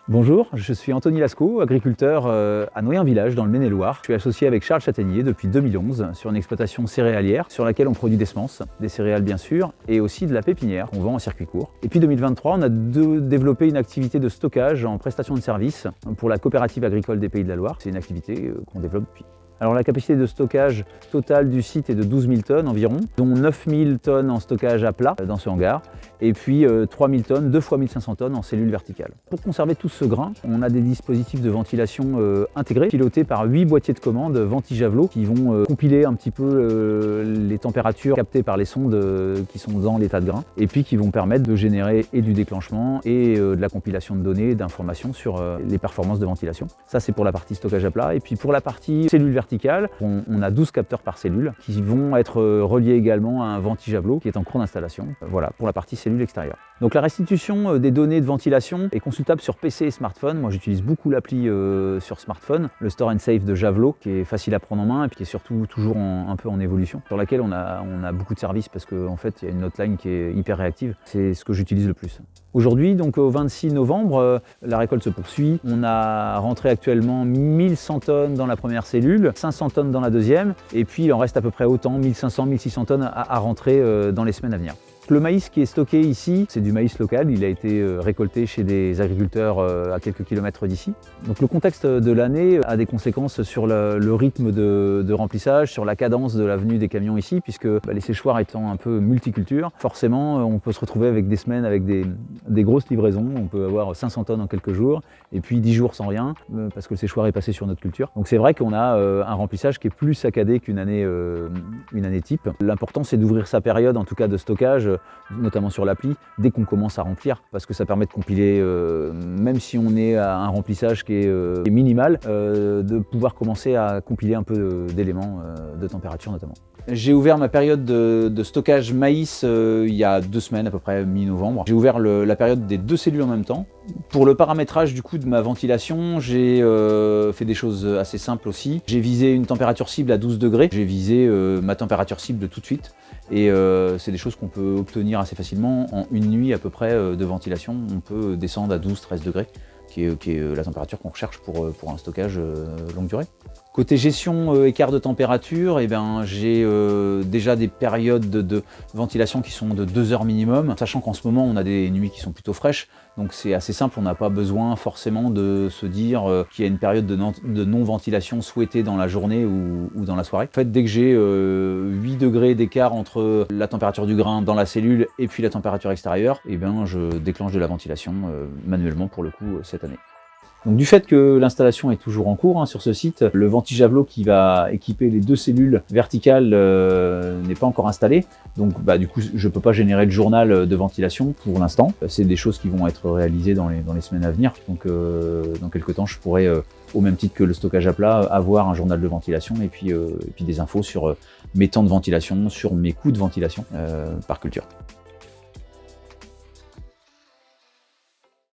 Bonjour, je suis Anthony Lascaux, agriculteur à Noyen-Village dans le Maine-et-Loire. Je suis associé avec Charles Châtaignier depuis 2011 sur une exploitation céréalière sur laquelle on produit des semences, des céréales bien sûr, et aussi de la pépinière qu'on vend en circuit court. Et puis 2023, on a développé une activité de stockage en prestation de service pour la coopérative agricole des Pays de la Loire. C'est une activité qu'on développe depuis. Alors la capacité de stockage totale du site est de 12 000 tonnes environ, dont 9 000 tonnes en stockage à plat dans ce hangar, et puis 3 000 tonnes, 2 fois 1 500 tonnes en cellules verticales. Pour conserver tout ce grain, on a des dispositifs de ventilation intégrés, pilotés par 8 boîtiers de commande Venti-Javelot, qui vont compiler un petit peu les températures captées par les sondes qui sont dans l'état de grain, et puis qui vont permettre de générer et du déclenchement et de la compilation de données, d'informations sur les performances de ventilation. Ça c'est pour la partie stockage à plat, et puis pour la partie cellules verticales, on a 12 capteurs par cellule qui vont être reliés également à un Venti-Javelot qui est en cours d'installation. Voilà, pour la partie cellule extérieure. Donc la restitution des données de ventilation est consultable sur PC et smartphone. Moi j'utilise beaucoup l'appli sur smartphone, le Store and Save de Javelot, qui est facile à prendre en main et puis qui est surtout toujours un peu en évolution, sur laquelle on a beaucoup de services parce qu'en fait il y a une hotline qui est hyper réactive. C'est ce que j'utilise le plus. Aujourd'hui, donc au 26 novembre, la récolte se poursuit. On a rentré actuellement 1100 tonnes dans la première cellule, 500 tonnes dans la deuxième, et puis il en reste à peu près autant, 1500-1600 tonnes à rentrer dans les semaines à venir. Le maïs qui est stocké ici, c'est du maïs local, il a été récolté chez des agriculteurs à quelques kilomètres d'ici. Donc le contexte de l'année a des conséquences sur le rythme de remplissage, sur la cadence de la venue des camions ici, puisque les séchoirs étant un peu multiculture, forcément on peut se retrouver avec des semaines avec des grosses livraisons. On peut avoir 500 tonnes en quelques jours, et puis 10 jours sans rien, parce que le séchoir est passé sur notre culture. Donc c'est vrai qu'on a un remplissage qui est plus saccadé qu'une année type. L'important c'est d'ouvrir sa période, en tout cas de stockage, notamment sur l'appli, dès qu'on commence à remplir, parce que ça permet de compiler, même si on est à un remplissage qui est minimal, de pouvoir commencer à compiler un peu d'éléments de température notamment. J'ai ouvert ma période de stockage maïs il y a 2 semaines, à peu près mi-novembre. J'ai ouvert la période des 2 cellules en même temps. Pour le paramétrage du coup de ma ventilation, j'ai fait des choses assez simples aussi. J'ai visé une température cible à 12 degrés. J'ai visé ma température cible de tout de suite. Et c'est des choses qu'on peut obtenir assez facilement. En une nuit à peu près de ventilation, on peut descendre à 12-13 degrés, qui est la température qu'on recherche pour un stockage longue durée. Côté gestion écart de température, j'ai déjà des périodes de ventilation qui sont de 2 heures minimum, sachant qu'en ce moment on a des nuits qui sont plutôt fraîches, donc c'est assez simple, on n'a pas besoin forcément de se dire qu'il y a une période de non-ventilation souhaitée dans la journée ou dans la soirée. En fait, dès que j'ai 8 degrés d'écart entre la température du grain dans la cellule et puis la température extérieure, je déclenche de la ventilation manuellement pour le coup cette année. Donc, du fait que l'installation est toujours en cours sur ce site, le Venti-Javelot qui va équiper les 2 cellules verticales n'est pas encore installé. Donc du coup, je ne peux pas générer de journal de ventilation pour l'instant. C'est des choses qui vont être réalisées dans les semaines à venir. Donc dans quelques temps, je pourrai, au même titre que le stockage à plat, avoir un journal de ventilation et puis des infos sur mes temps de ventilation, sur mes coûts de ventilation par culture.